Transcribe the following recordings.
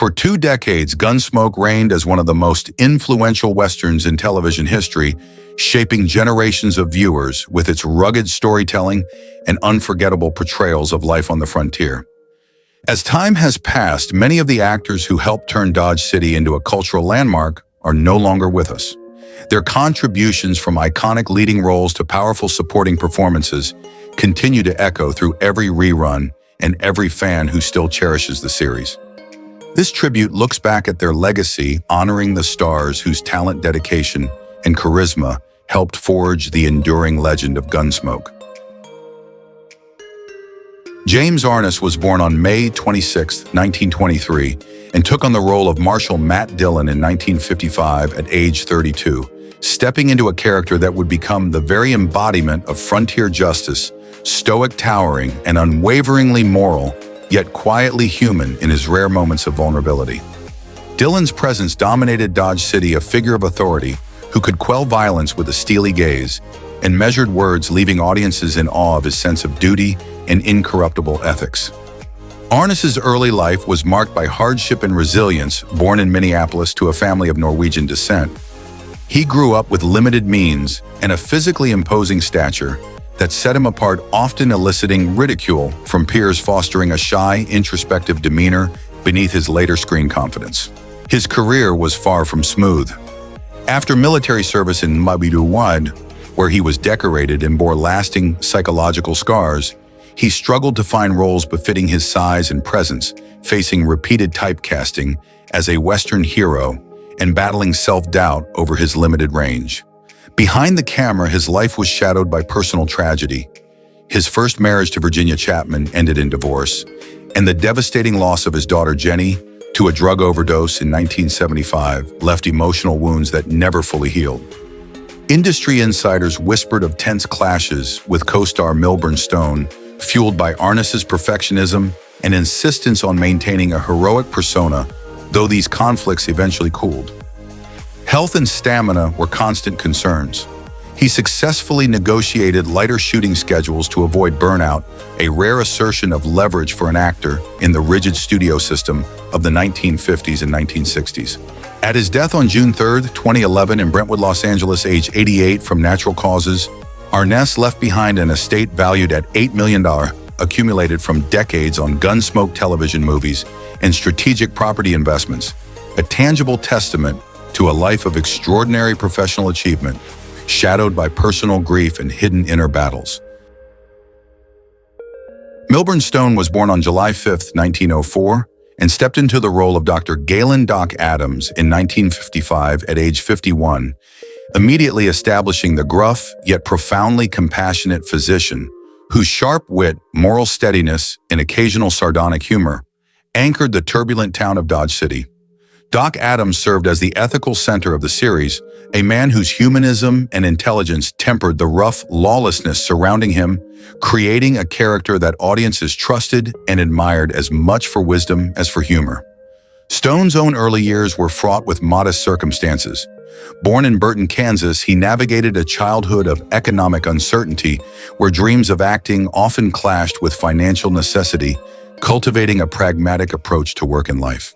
For 2 decades, Gunsmoke reigned as one of the most influential westerns in television history, shaping generations of viewers with its rugged storytelling and unforgettable portrayals of life on the frontier. As time has passed, many of the actors who helped turn Dodge City into a cultural landmark are no longer with us. Their contributions, from iconic leading roles to powerful supporting performances, continue to echo through every rerun and every fan who still cherishes the series. This tribute looks back at their legacy, honoring the stars whose talent, dedication, and charisma helped forge the enduring legend of Gunsmoke. James Arness was born on May 26, 1923, and took on the role of Marshal Matt Dillon in 1955 at age 32, stepping into a character that would become the very embodiment of frontier justice, stoic towering and unwaveringly moral, yet quietly human in his rare moments of vulnerability. Dillon's presence dominated Dodge City, a figure of authority who could quell violence with a steely gaze and measured words, leaving audiences in awe of his sense of duty and incorruptible ethics. Arness's early life was marked by hardship and resilience. Born in Minneapolis to a family of Norwegian descent, he grew up with limited means and a physically imposing stature that set him apart, often eliciting ridicule from peers, fostering a shy, introspective demeanor beneath his later screen confidence. His career was far from smooth. After military service in Milburn, where he was decorated and bore lasting psychological scars, he struggled to find roles befitting his size and presence, facing repeated typecasting as a Western hero and battling self-doubt over his limited range. Behind the camera, his life was shadowed by personal tragedy. His first marriage to Virginia Chapman ended in divorce, and the devastating loss of his daughter Jenny to a drug overdose in 1975 left emotional wounds that never fully healed. Industry insiders whispered of tense clashes with co-star Milburn, fueled by Arness's perfectionism and insistence on maintaining a heroic persona, though these conflicts eventually cooled. Health and stamina were constant concerns. He successfully negotiated lighter shooting schedules to avoid burnout, a rare assertion of leverage for an actor in the rigid studio system of the 1950s and 1960s. At his death on June 3, 2011 in Brentwood, Los Angeles, age 88 from natural causes, Arness left behind an estate valued at $8 million, accumulated from decades on Gunsmoke television movies and strategic property investments, a tangible testament to a life of extraordinary professional achievement, shadowed by personal grief and hidden inner battles. Milburn was born on July 5, 1904, and stepped into the role of Dr. Galen Doc Adams in 1955 at age 51, immediately establishing the gruff yet profoundly compassionate physician whose sharp wit, moral steadiness, and occasional sardonic humor anchored the turbulent town of Dodge City. Doc Adams served as the ethical center of the series, a man whose humanism and intelligence tempered the rough lawlessness surrounding him, creating a character that audiences trusted and admired as much for wisdom as for humor. Stone's own early years were fraught with modest circumstances. Born in Burton, Kansas, he navigated a childhood of economic uncertainty where dreams of acting often clashed with financial necessity, cultivating a pragmatic approach to work and life.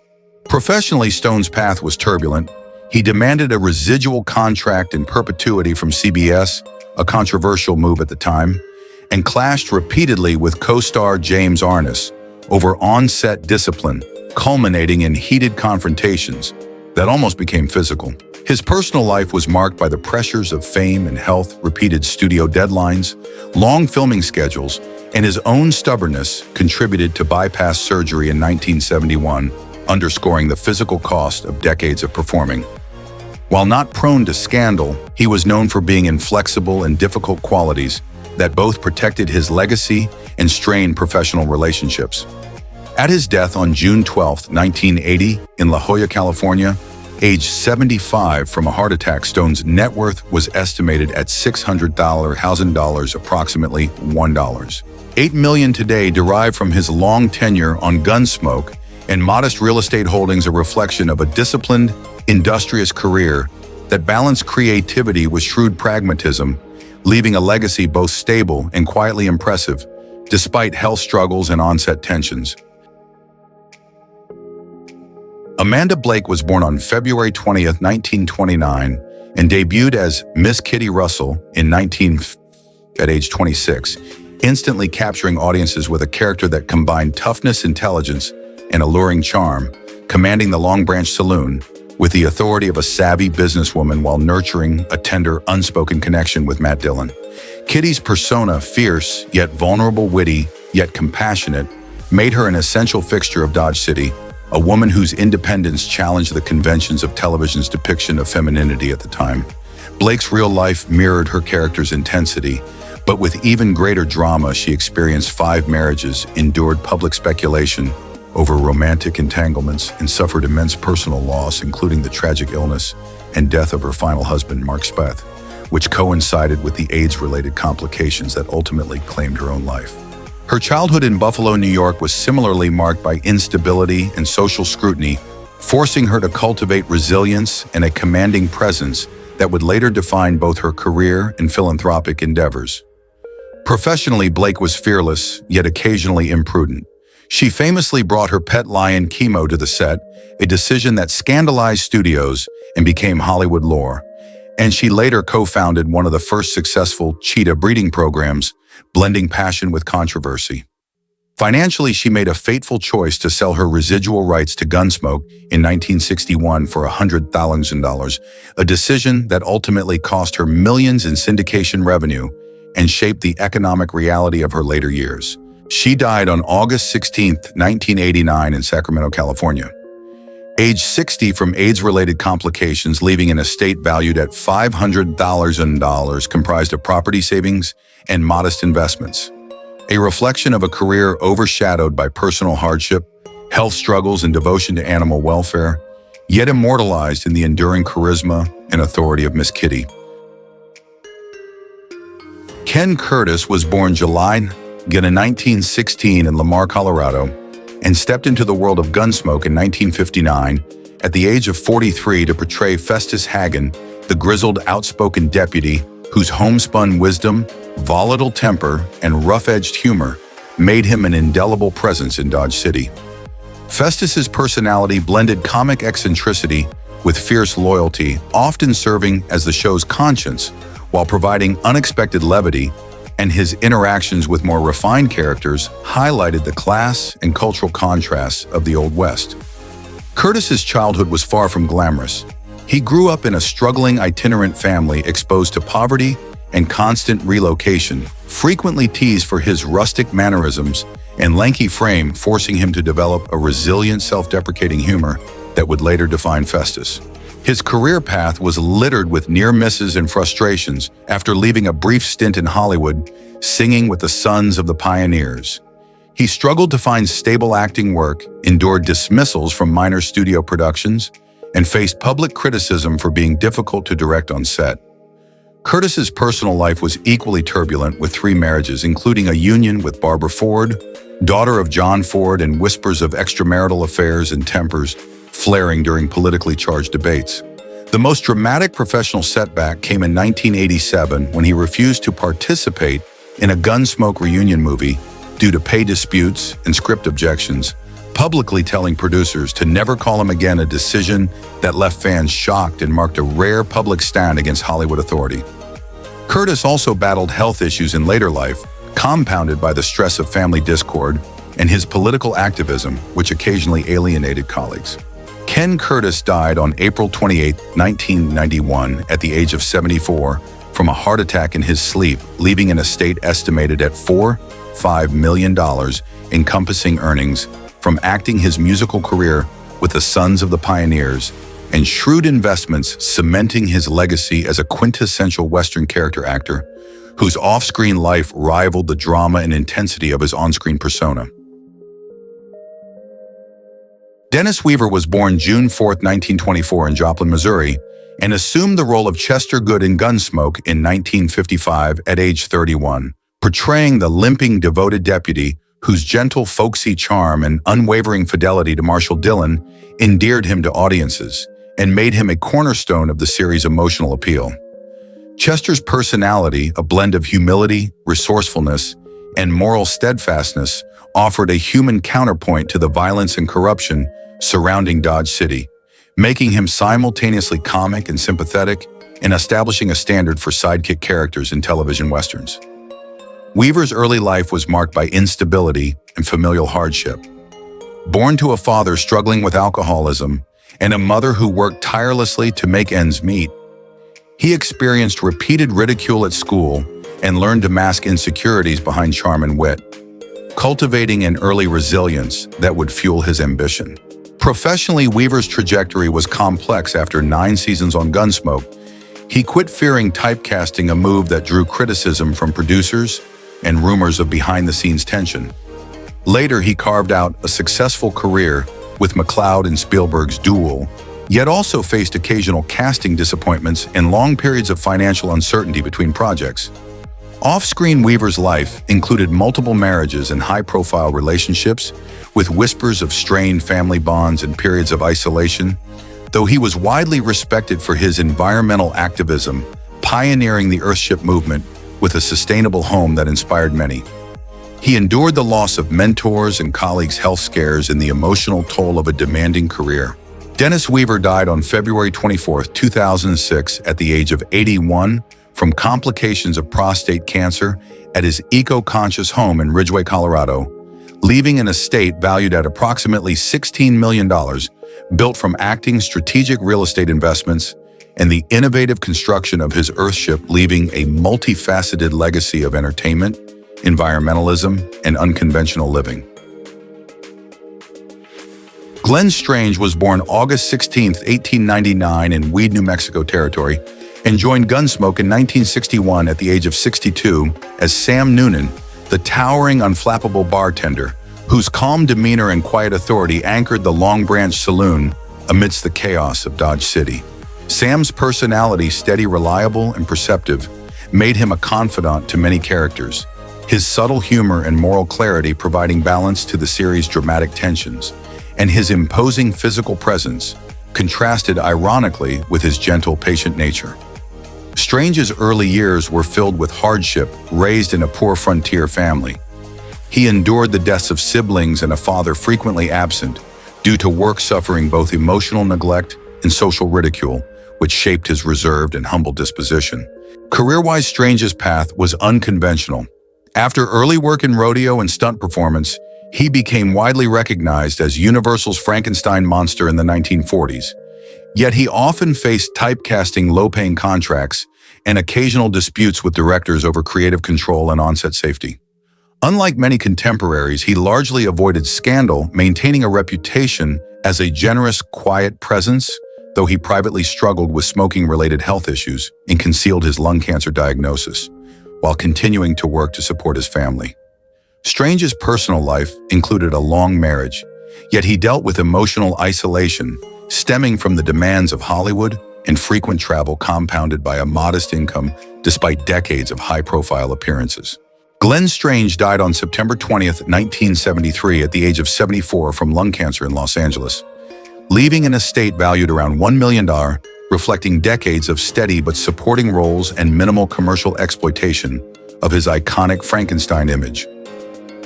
Professionally, Stone's path was turbulent. He demanded a residual contract in perpetuity from CBS, a controversial move at the time, and clashed repeatedly with co-star James Arness over on-set discipline, culminating in heated confrontations that almost became physical. His personal life was marked by the pressures of fame and health, repeated studio deadlines, long filming schedules, and his own stubbornness contributed to bypass surgery in 1971, underscoring the physical cost of decades of performing. While not prone to scandal, he was known for being inflexible and difficult qualities that both protected his legacy and strained professional relationships. At his death on June 12, 1980, in La Jolla, California, aged 75 from a heart attack, Stone's net worth was estimated at $600,000, approximately $1. $8 million today derived from his long tenure on Gunsmoke and modest real estate holdings, a reflection of a disciplined, industrious career that balanced creativity with shrewd pragmatism, leaving a legacy both stable and quietly impressive, despite health struggles and onset tensions. Amanda Blake was born on February 20th, 1929, and debuted as Miss Kitty Russell at age 26, instantly capturing audiences with a character that combined toughness, intelligence, and alluring charm, commanding the Long Branch Saloon with the authority of a savvy businesswoman while nurturing a tender, unspoken connection with Matt Dillon. Kitty's persona, fierce, yet vulnerable, witty, yet compassionate, made her an essential fixture of Dodge City, a woman whose independence challenged the conventions of television's depiction of femininity at the time. Blake's real life mirrored her character's intensity, but with even greater drama, she experienced 5 marriages, endured public speculation over romantic entanglements, and suffered immense personal loss, including the tragic illness and death of her final husband, Mark Speth, which coincided with the AIDS-related complications that ultimately claimed her own life. Her childhood in Buffalo, New York was similarly marked by instability and social scrutiny, forcing her to cultivate resilience and a commanding presence that would later define both her career and philanthropic endeavors. Professionally, Blake was fearless, yet occasionally imprudent. She famously brought her pet lion Chemo to the set, a decision that scandalized studios and became Hollywood lore. And she later co-founded one of the first successful cheetah breeding programs, blending passion with controversy. Financially, she made a fateful choice to sell her residual rights to Gunsmoke in 1961 for $100,000, a decision that ultimately cost her millions in syndication revenue and shaped the economic reality of her later years. She died on August 16, 1989 in Sacramento, California, age 60 from AIDS-related complications, leaving an estate valued at $500,000 comprised of property savings and modest investments. A reflection of a career overshadowed by personal hardship, health struggles, and devotion to animal welfare, yet immortalized in the enduring charisma and authority of Miss Kitty. Ken Curtis was born July 1916 in Lamar, Colorado, and stepped into the world of Gunsmoke in 1959 at the age of 43 to portray Festus Haggen, the grizzled, outspoken deputy whose homespun wisdom, volatile temper, and rough-edged humor made him an indelible presence in Dodge City. Festus's personality blended comic eccentricity with fierce loyalty, often serving as the show's conscience while providing unexpected levity, and his interactions with more refined characters highlighted the class and cultural contrasts of the Old West. Curtis's childhood was far from glamorous. He grew up in a struggling itinerant family exposed to poverty and constant relocation, frequently teased for his rustic mannerisms and lanky frame, forcing him to develop a resilient, self-deprecating humor that would later define Festus. His career path was littered with near misses and frustrations after leaving a brief stint in Hollywood, singing with the Sons of the Pioneers. He struggled to find stable acting work, endured dismissals from minor studio productions, and faced public criticism for being difficult to direct on set. Curtis's personal life was equally turbulent, with 3 marriages, including a union with Barbara Ford, daughter of John Ford, and whispers of extramarital affairs and tempers flaring during politically charged debates. The most dramatic professional setback came in 1987 when he refused to participate in a Gunsmoke reunion movie due to pay disputes and script objections, publicly telling producers to never call him again, a decision that left fans shocked and marked a rare public stand against Hollywood authority. Curtis also battled health issues in later life, compounded by the stress of family discord and his political activism, which occasionally alienated colleagues. Ken Curtis died on April 28, 1991, at the age of 74, from a heart attack in his sleep, leaving an estate estimated at $4.5 million, encompassing earnings from acting, his musical career with the Sons of the Pioneers, and shrewd investments, cementing his legacy as a quintessential Western character actor whose off-screen life rivaled the drama and intensity of his on-screen persona. Dennis Weaver was born June 4, 1924 in Joplin, Missouri, and assumed the role of Chester Good in Gunsmoke in 1955 at age 31, portraying the limping, devoted deputy whose gentle, folksy charm and unwavering fidelity to Marshal Dillon endeared him to audiences and made him a cornerstone of the series' emotional appeal. Chester's personality, a blend of humility, resourcefulness, and moral steadfastness, offered a human counterpoint to the violence and corruption surrounding Dodge City, making him simultaneously comic and sympathetic and establishing a standard for sidekick characters in television westerns. Weaver's early life was marked by instability and familial hardship. Born to a father struggling with alcoholism and a mother who worked tirelessly to make ends meet, he experienced repeated ridicule at school and learned to mask insecurities behind charm and wit, cultivating an early resilience that would fuel his ambition. Professionally, Weaver's trajectory was complex. After 9 seasons on Gunsmoke, he quit fearing typecasting, a move that drew criticism from producers and rumors of behind-the-scenes tension. Later, he carved out a successful career with McLeod and Spielberg's Duel, yet also faced occasional casting disappointments and long periods of financial uncertainty between projects. Off-screen, Weaver's life included multiple marriages and high-profile relationships, with whispers of strained family bonds and periods of isolation, though he was widely respected for his environmental activism, pioneering the Earthship movement with a sustainable home that inspired many. He endured the loss of mentors and colleagues' health scares and the emotional toll of a demanding career. Dennis Weaver died on February 24, 2006, at the age of 81 from complications of prostate cancer at his eco-conscious home in Ridgway, Colorado, leaving an estate valued at approximately $16 million, built from acting, strategic real estate investments, and the innovative construction of his Earthship, leaving a multifaceted legacy of entertainment, environmentalism, and unconventional living. Glenn Strange was born August 16, 1899 in Weed, New Mexico Territory, and joined Gunsmoke in 1961 at the age of 62 as Sam Noonan, the towering, unflappable bartender, whose calm demeanor and quiet authority anchored the Long Branch Saloon amidst the chaos of Dodge City. Sam's personality, steady, reliable, and perceptive, made him a confidant to many characters, his subtle humor and moral clarity providing balance to the series' dramatic tensions, and his imposing physical presence contrasted ironically with his gentle, patient nature. Strange's early years were filled with hardship, raised in a poor frontier family. He endured the deaths of siblings and a father frequently absent due to work, suffering both emotional neglect and social ridicule, which shaped his reserved and humble disposition. Career-wise, Strange's path was unconventional. After early work in rodeo and stunt performance, he became widely recognized as Universal's Frankenstein monster in the 1940s. Yet he often faced typecasting, low-paying contracts, and occasional disputes with directors over creative control and on-set safety. Unlike many contemporaries, he largely avoided scandal, maintaining a reputation as a generous, quiet presence, though he privately struggled with smoking-related health issues and concealed his lung cancer diagnosis, while continuing to work to support his family. Strange's personal life included a long marriage, yet he dealt with emotional isolation stemming from the demands of Hollywood and frequent travel, compounded by a modest income despite decades of high-profile appearances. Glenn Strange died on September 20, 1973 at the age of 74 from lung cancer in Los Angeles, leaving an estate valued around $1 million, reflecting decades of steady but supporting roles and minimal commercial exploitation of his iconic Frankenstein image,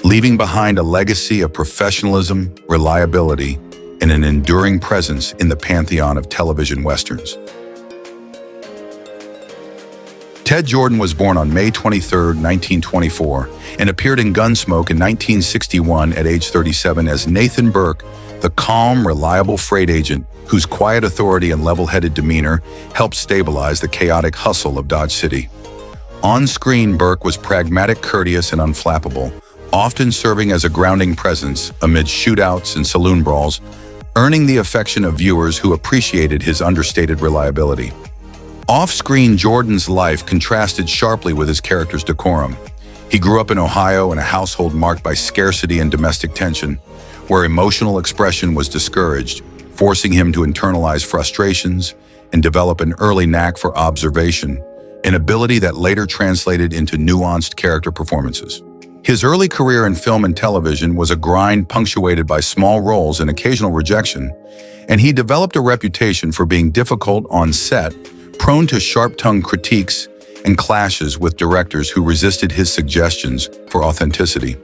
leaving behind a legacy of professionalism, reliability, and an enduring presence in the pantheon of television westerns. Ted Jordan was born on May 23, 1924, and appeared in Gunsmoke in 1961 at age 37 as Nathan Burke, the calm, reliable freight agent whose quiet authority and level-headed demeanor helped stabilize the chaotic hustle of Dodge City. On-screen, Burke was pragmatic, courteous, and unflappable, often serving as a grounding presence amid shootouts and saloon brawls, earning the affection of viewers who appreciated his understated reliability. Off-screen, Jordan's life contrasted sharply with his character's decorum. He grew up in Ohio in a household marked by scarcity and domestic tension, where emotional expression was discouraged, forcing him to internalize frustrations and develop an early knack for observation, an ability that later translated into nuanced character performances. His early career in film and television was a grind punctuated by small roles and occasional rejection, and he developed a reputation for being difficult on set, prone to sharp-tongued critiques and clashes with directors who resisted his suggestions for authenticity.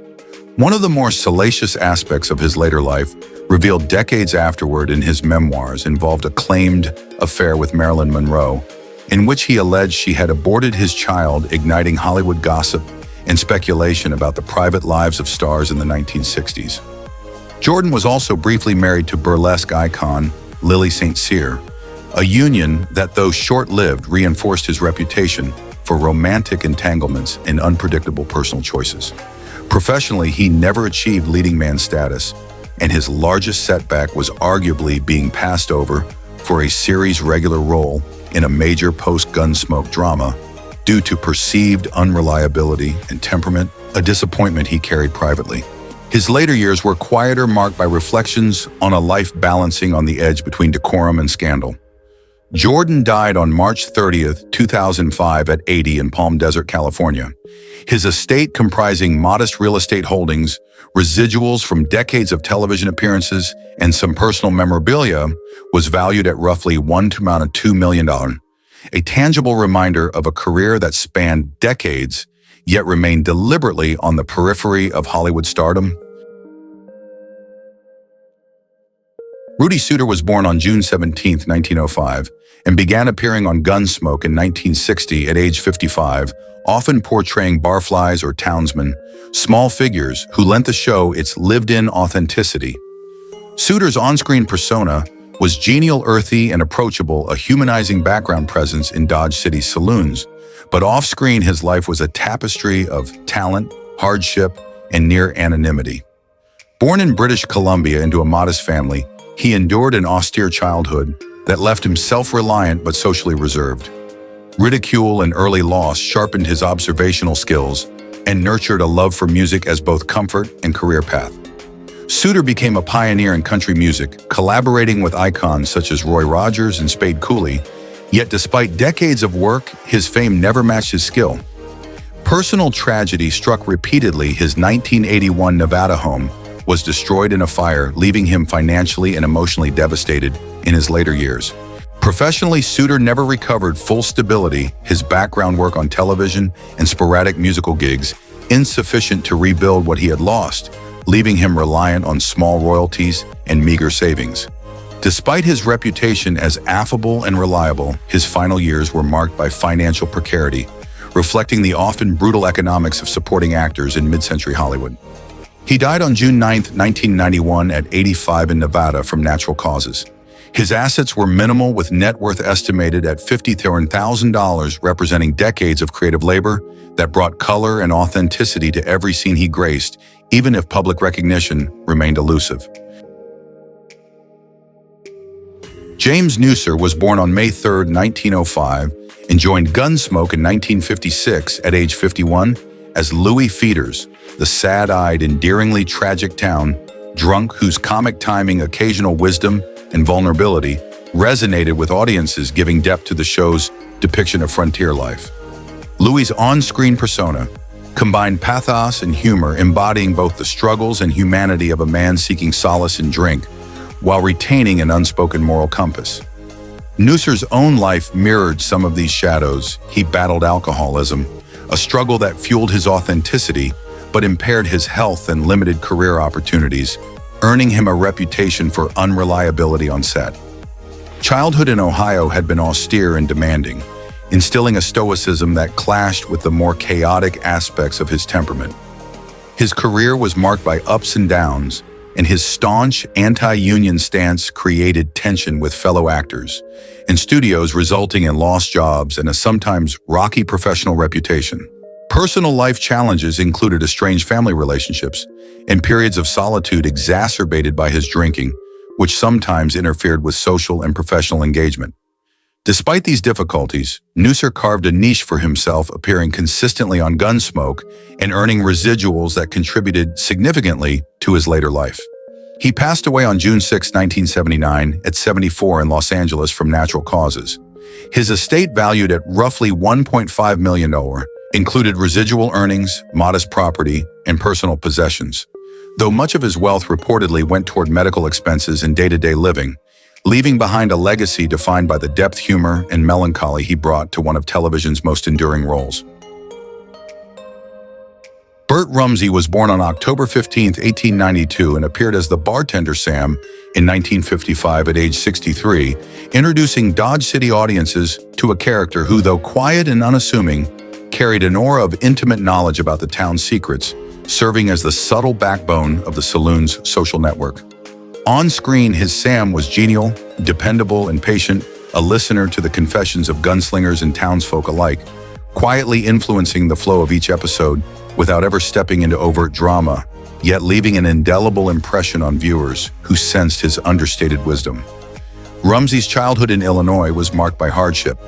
One of the more salacious aspects of his later life, revealed decades afterward in his memoirs, involved a claimed affair with Marilyn Monroe, in which he alleged she had aborted his child, igniting Hollywood gossip and speculation about the private lives of stars in the 1960s. Jordan was also briefly married to burlesque icon Lily St. Cyr, a union that, though short-lived, reinforced his reputation for romantic entanglements and unpredictable personal choices. Professionally, he never achieved leading man status, and his largest setback was arguably being passed over for a series regular role in a major post-Gunsmoke drama due to perceived unreliability and temperament, a disappointment he carried privately. His later years were quieter, marked by reflections on a life balancing on the edge between decorum and scandal. Jordan died on March 30th, 2005 at 80 in Palm Desert, California. His estate, comprising modest real estate holdings, residuals from decades of television appearances, and some personal memorabilia, was valued at roughly $2 million, a tangible reminder of a career that spanned decades, yet remained deliberately on the periphery of Hollywood stardom. Rudy Sooter was born on June 17, 1905, and began appearing on Gunsmoke in 1960 at age 55, often portraying Barflies or Townsman, small figures who lent the show its lived-in authenticity. Sooter's on-screen persona was genial, earthy, and approachable, a humanizing background presence in Dodge City's saloons, but off-screen his life was a tapestry of talent, hardship, and near anonymity. Born in British Columbia into a modest family, he endured an austere childhood that left him self-reliant but socially reserved. Ridicule and early loss sharpened his observational skills and nurtured a love for music as both comfort and career path. Sooter became a pioneer in country music, collaborating with icons such as Roy Rogers and Spade Cooley, yet despite decades of work, his fame never matched his skill. Personal tragedy struck repeatedly. His 1981 Nevada home was destroyed in a fire, leaving him financially and emotionally devastated in his later years. Professionally, Sooter never recovered full stability, his background work on television and sporadic musical gigs insufficient to rebuild what he had lost, leaving him reliant on small royalties and meager savings. Despite his reputation as affable and reliable, his final years were marked by financial precarity, reflecting the often brutal economics of supporting actors in mid-century Hollywood. He died on June 9, 1991 at 85 in Nevada from natural causes. His assets were minimal, with net worth estimated at $50,000, representing decades of creative labor that brought color and authenticity to every scene he graced, even if public recognition remained elusive. James Nusser was born on May 3, 1905, and joined Gunsmoke in 1956 at age 51 as Louie Pheeters, the sad-eyed, endearingly tragic town drunk whose comic timing, occasional wisdom, and vulnerability resonated with audiences, giving depth to the show's depiction of frontier life. Louie's on-screen persona combined pathos and humor, embodying both the struggles and humanity of a man seeking solace in drink, while retaining an unspoken moral compass. Nusser's own life mirrored some of these shadows. He battled alcoholism, a struggle that fueled his authenticity but impaired his health and limited career opportunities, earning him a reputation for unreliability on set. Childhood in Ohio had been austere and demanding, instilling a stoicism that clashed with the more chaotic aspects of his temperament. His career was marked by ups and downs, and his staunch anti-union stance created tension with fellow actors in studios, resulting in lost jobs and a sometimes rocky professional reputation. Personal life challenges included estranged family relationships and periods of solitude exacerbated by his drinking, which sometimes interfered with social and professional engagement. Despite these difficulties, Nusser carved a niche for himself, appearing consistently on Gunsmoke and earning residuals that contributed significantly to his later life. He passed away on June 6, 1979, at 74 in Los Angeles from natural causes. His estate, valued at roughly $1.5 million, included residual earnings, modest property, and personal possessions, though much of his wealth reportedly went toward medical expenses and day-to-day living, leaving behind a legacy defined by the depth, humor, and melancholy he brought to one of television's most enduring roles. Bert Bert Rumsey was born on October 15, 1892, and appeared as the bartender Sam in 1955 at age 63, introducing Dodge City audiences to a character who, though quiet and unassuming, carried an aura of intimate knowledge about the town's secrets, serving as the subtle backbone of the saloon's social network. On screen, his Sam was genial, dependable, and patient, a listener to the confessions of gunslingers and townsfolk alike, quietly influencing the flow of each episode without ever stepping into overt drama, yet leaving an indelible impression on viewers who sensed his understated wisdom. Rumsey's childhood in Illinois was marked by hardship.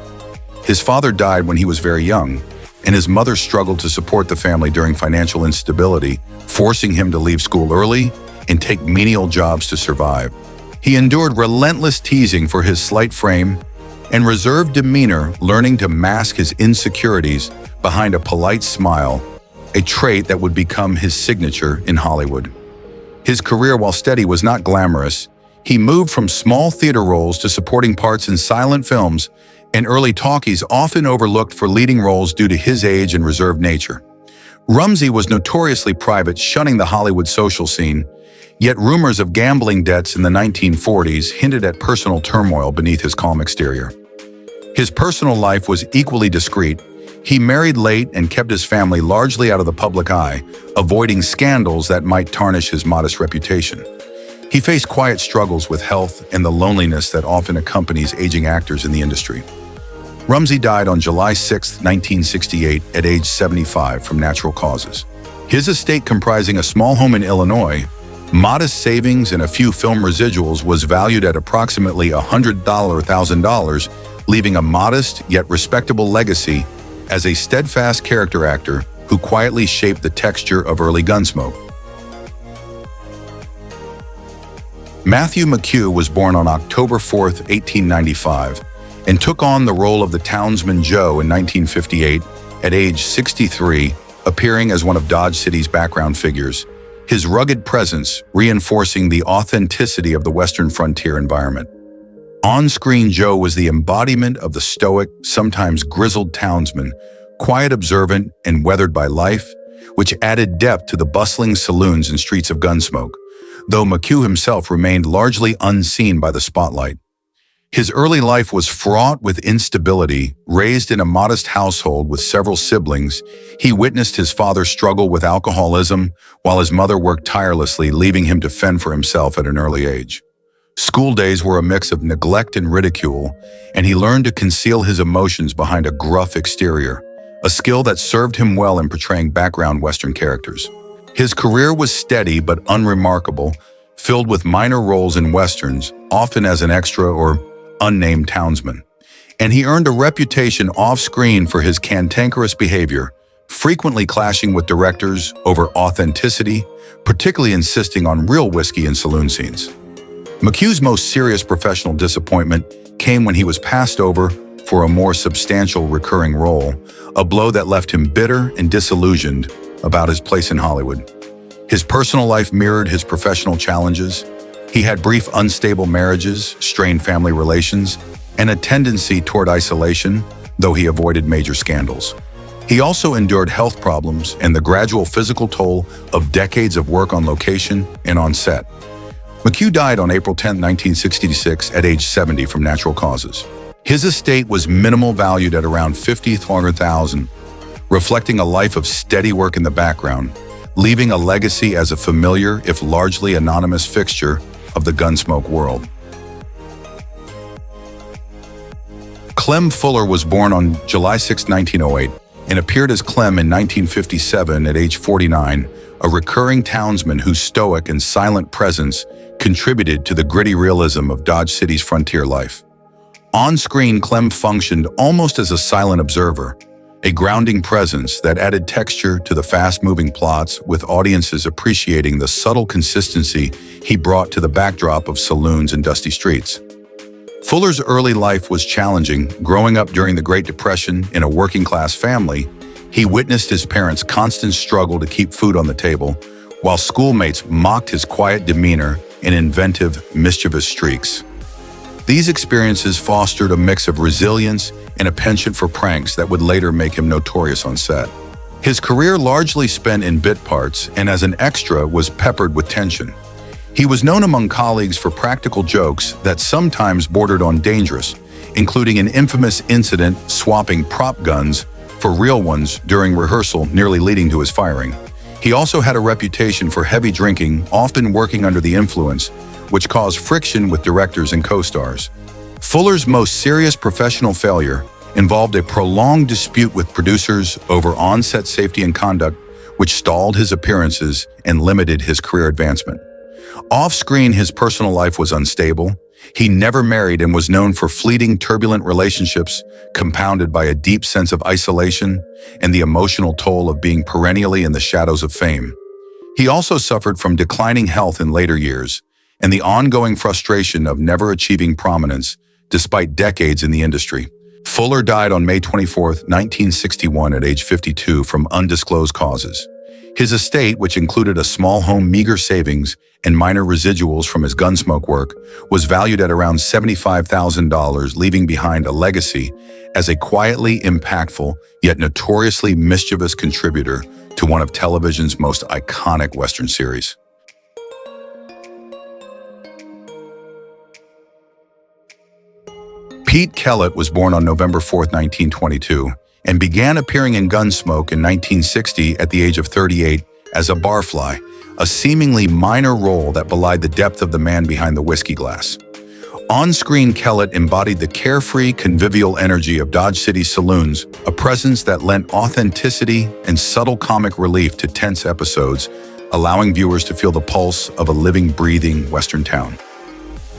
His father died when he was very young, and his mother struggled to support the family during financial instability, forcing him to leave school early and take menial jobs to survive. He endured relentless teasing for his slight frame and reserved demeanor, learning to mask his insecurities behind a polite smile, a trait that would become his signature in Hollywood. His career, while steady, was not glamorous. He moved from small theater roles to supporting parts in silent films and early talkies, often overlooked for leading roles due to his age and reserved nature. Rumsey was notoriously private, shunning the Hollywood social scene, yet rumors of gambling debts in the 1940s hinted at personal turmoil beneath his calm exterior. His personal life was equally discreet. He married late and kept his family largely out of the public eye, avoiding scandals that might tarnish his modest reputation. He faced quiet struggles with health and the loneliness that often accompanies aging actors in the industry. Rumsey died on July 6, 1968, at age 75 from natural causes. His estate, comprising a small home in Illinois, modest savings, and a few film residuals, was valued at approximately $100,000, leaving a modest yet respectable legacy as a steadfast character actor who quietly shaped the texture of early Gunsmoke. McHugh was born on October 4, 1895, and took on the role of the Townsman Joe in 1958 at age 63, appearing as one of Dodge City's background figures, his rugged presence reinforcing the authenticity of the Western frontier environment. On-screen, Joe was the embodiment of the stoic, sometimes grizzled townsman, quiet, observant, and weathered by life, which added depth to the bustling saloons and streets of Gunsmoke, though McHugh himself remained largely unseen by the spotlight. His early life was fraught with instability. Raised in a modest household with several siblings, he witnessed his father struggle with alcoholism while his mother worked tirelessly, leaving him to fend for himself at an early age. School days were a mix of neglect and ridicule, and he learned to conceal his emotions behind a gruff exterior, a skill that served him well in portraying background Western characters. His career was steady but unremarkable, filled with minor roles in Westerns, often as an extra or unnamed townsman. And he earned a reputation off-screen for his cantankerous behavior, frequently clashing with directors over authenticity, particularly insisting on real whiskey in saloon scenes. McHugh's most serious professional disappointment came when he was passed over for a more substantial recurring role, a blow that left him bitter and disillusioned about his place in Hollywood. His personal life mirrored his professional challenges. He had brief unstable marriages, strained family relations, and a tendency toward isolation, though he avoided major scandals. He also endured health problems and the gradual physical toll of decades of work on location and on set. McHugh died on April 10, 1966, at age 70 from natural causes. His estate was minimal, valued at around $50,000, reflecting a life of steady work in the background, leaving a legacy as a familiar, if largely anonymous, fixture of the Gunsmoke world. Clem Fuller was born on July 6, 1908, and appeared as Clem in 1957 at age 49, a recurring townsman whose stoic and silent presence contributed to the gritty realism of Dodge City's frontier life. On screen, Clem functioned almost as a silent observer, a grounding presence that added texture to the fast-moving plots, with audiences appreciating the subtle consistency he brought to the backdrop of saloons and dusty streets. Fuller's early life was challenging. Growing up during the Great Depression in a working-class family, he witnessed his parents' constant struggle to keep food on the table, while schoolmates mocked his quiet demeanor and inventive, mischievous streaks. These experiences fostered a mix of resilience and a penchant for pranks that would later make him notorious on set. His career largely spent in bit parts and as an extra was peppered with tension. He was known among colleagues for practical jokes that sometimes bordered on dangerous, including an infamous incident swapping prop guns for real ones during rehearsal, nearly leading to his firing. He also had a reputation for heavy drinking, often working under the influence, which caused friction with directors and co-stars. Fuller's most serious professional failure involved a prolonged dispute with producers over on-set safety and conduct, which stalled his appearances and limited his career advancement. Off-screen, his personal life was unstable. He never married and was known for fleeting, turbulent relationships, compounded by a deep sense of isolation and the emotional toll of being perennially in the shadows of fame. He also suffered from declining health in later years and the ongoing frustration of never achieving prominence despite decades in the industry. Fuller died on May 24, 1961 at age 52 from undisclosed causes. His estate, which included a small home, meager savings, and minor residuals from his Gunsmoke work, was valued at around $75,000, leaving behind a legacy as a quietly impactful yet notoriously mischievous contributor to one of television's most iconic Western series. Pete Kellett was born on November 4, 1922, and began appearing in Gunsmoke in 1960 at the age of 38 as a Barfly, a seemingly minor role that belied the depth of the man behind the whiskey glass. On-screen, Kellett embodied the carefree, convivial energy of Dodge City saloons, a presence that lent authenticity and subtle comic relief to tense episodes, allowing viewers to feel the pulse of a living, breathing Western town.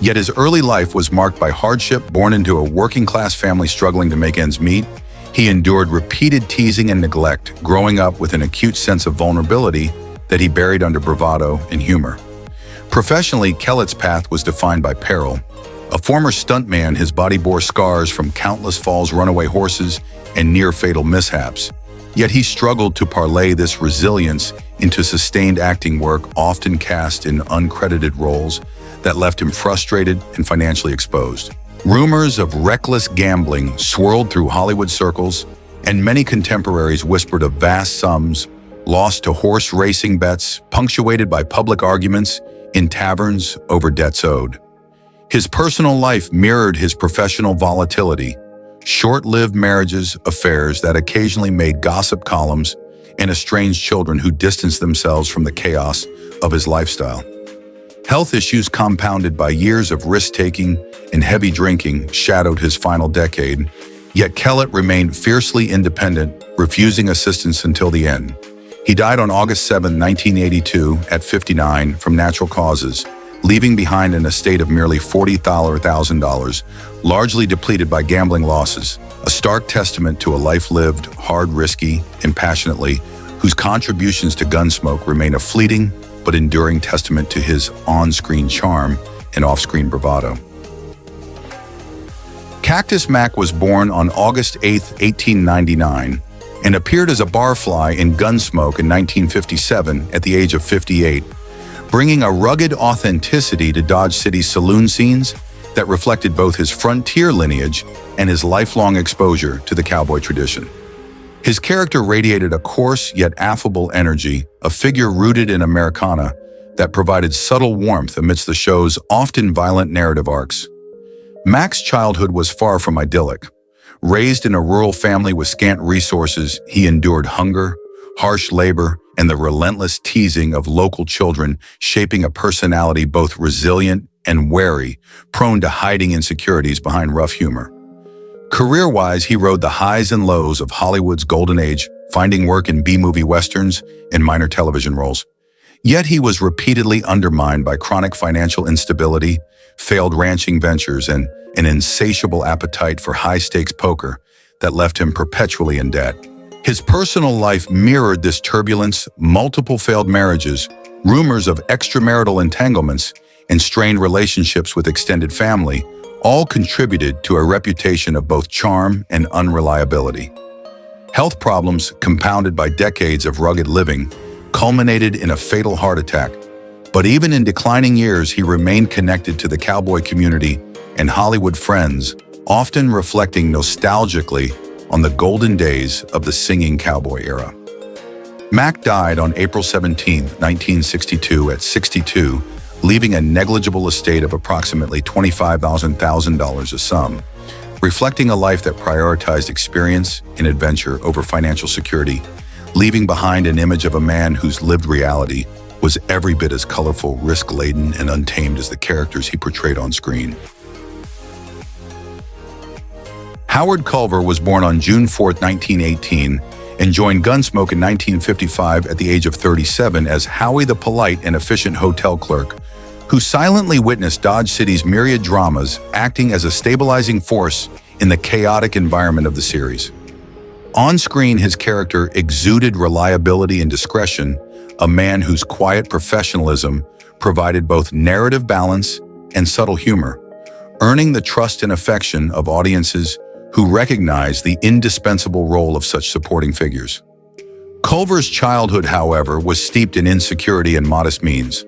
Yet his early life was marked by hardship. Born into a working-class family struggling to make ends meet, he endured repeated teasing and neglect, growing up with an acute sense of vulnerability that he buried under bravado and humor. Professionally, Kellett's path was defined by peril. A former stuntman, his body bore scars from countless falls, runaway horses, and near-fatal mishaps. Yet he struggled to parlay this resilience into sustained acting work, often cast in uncredited roles that left him frustrated and financially exposed. Rumors of reckless gambling swirled through Hollywood circles, and many contemporaries whispered of vast sums lost to horse racing bets, punctuated by public arguments in taverns over debts owed. His personal life mirrored his professional volatility, short-lived marriages, affairs that occasionally made gossip columns, and estranged children who distanced themselves from the chaos of his lifestyle. Health issues compounded by years of risk-taking and heavy drinking shadowed his final decade, yet Kellett remained fiercely independent, refusing assistance until the end. He died on August 7, 1982, at 59 from natural causes, leaving behind an estate of merely $40,000, largely depleted by gambling losses, a stark testament to a life lived hard, risky, and passionately, whose contributions to Gunsmoke remain a fleeting but enduring testament to his on-screen charm and off-screen bravado. Cactus Mack was born on August 8, 1899, and appeared as a barfly in Gunsmoke in 1957 at the age of 58, bringing a rugged authenticity to Dodge City's saloon scenes that reflected both his frontier lineage and his lifelong exposure to the cowboy tradition. His character radiated a coarse yet affable energy, a figure rooted in Americana that provided subtle warmth amidst the show's often violent narrative arcs. Mack's childhood was far from idyllic. Raised in a rural family with scant resources, he endured hunger, harsh labor, and the relentless teasing of local children, shaping a personality both resilient and wary, prone to hiding insecurities behind rough humor. Career-wise, he rode the highs and lows of Hollywood's golden age, finding work in B-movie westerns and minor television roles. Yet he was repeatedly undermined by chronic financial instability, failed ranching ventures, and an insatiable appetite for high-stakes poker that left him perpetually in debt. His personal life mirrored this turbulence. Multiple failed marriages, rumors of extramarital entanglements, and strained relationships with extended family all contributed to a reputation of both charm and unreliability. Health problems, compounded by decades of rugged living, culminated in a fatal heart attack. But even in declining years, he remained connected to the cowboy community and Hollywood friends, often reflecting nostalgically on the golden days of the singing cowboy era. Mack died on April 17, 1962 at 62, leaving a negligible estate of approximately $25,000 a sum, reflecting a life that prioritized experience and adventure over financial security, leaving behind an image of a man whose lived reality was every bit as colorful, risk-laden, and untamed as the characters he portrayed on screen. Howard Culver was born on June 4, 1918, and joined Gunsmoke in 1955 at the age of 37 as Howie the polite and efficient hotel clerk, who silently witnessed Dodge City's myriad dramas, acting as a stabilizing force in the chaotic environment of the series. On screen, his character exuded reliability and discretion, a man whose quiet professionalism provided both narrative balance and subtle humor, earning the trust and affection of audiences who recognized the indispensable role of such supporting figures. Culver's childhood, however, was steeped in insecurity and modest means.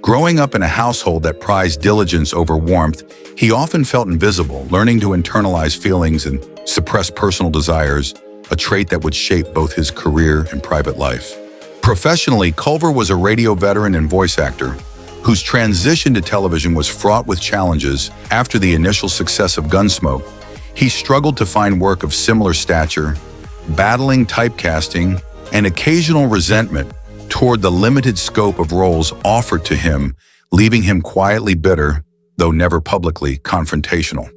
Growing up in a household that prized diligence over warmth, he often felt invisible, learning to internalize feelings and suppress personal desires, a trait that would shape both his career and private life. Professionally, Culver was a radio veteran and voice actor, whose transition to television was fraught with challenges. After the initial success of Gunsmoke, he struggled to find work of similar stature, battling typecasting and occasional resentment toward the limited scope of roles offered to him, leaving him quietly bitter, though never publicly confrontational.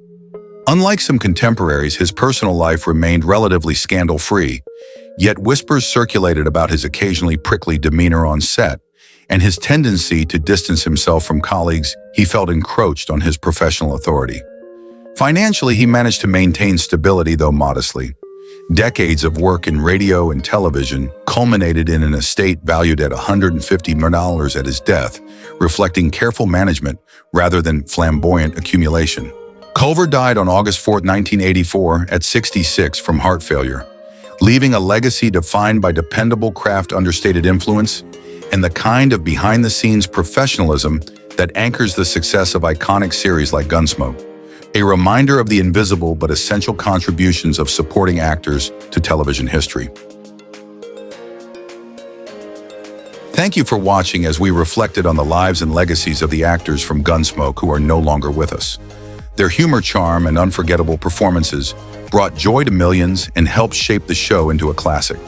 Unlike some contemporaries, his personal life remained relatively scandal-free, yet whispers circulated about his occasionally prickly demeanor on set and his tendency to distance himself from colleagues he felt encroached on his professional authority. Financially, he managed to maintain stability, though modestly. Decades of work in radio and television culminated in an estate valued at $150 million at his death, reflecting careful management rather than flamboyant accumulation. Culver died on August 4, 1984, at 66 from heart failure, leaving a legacy defined by dependable craft, understated influence, and the kind of behind-the-scenes professionalism that anchors the success of iconic series like Gunsmoke. A reminder of the invisible but essential contributions of supporting actors to television history. Thank you for watching as we reflected on the lives and legacies of the actors from Gunsmoke who are no longer with us. Their humor, charm, and unforgettable performances brought joy to millions and helped shape the show into a classic.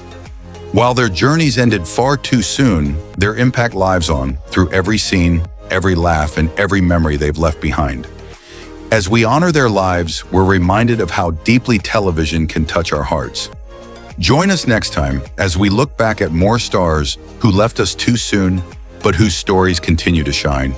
While their journeys ended far too soon, their impact lives on through every scene, every laugh, and every memory they've left behind. As we honor their lives, we're reminded of how deeply television can touch our hearts. Join us next time as we look back at more stars who left us too soon, but whose stories continue to shine.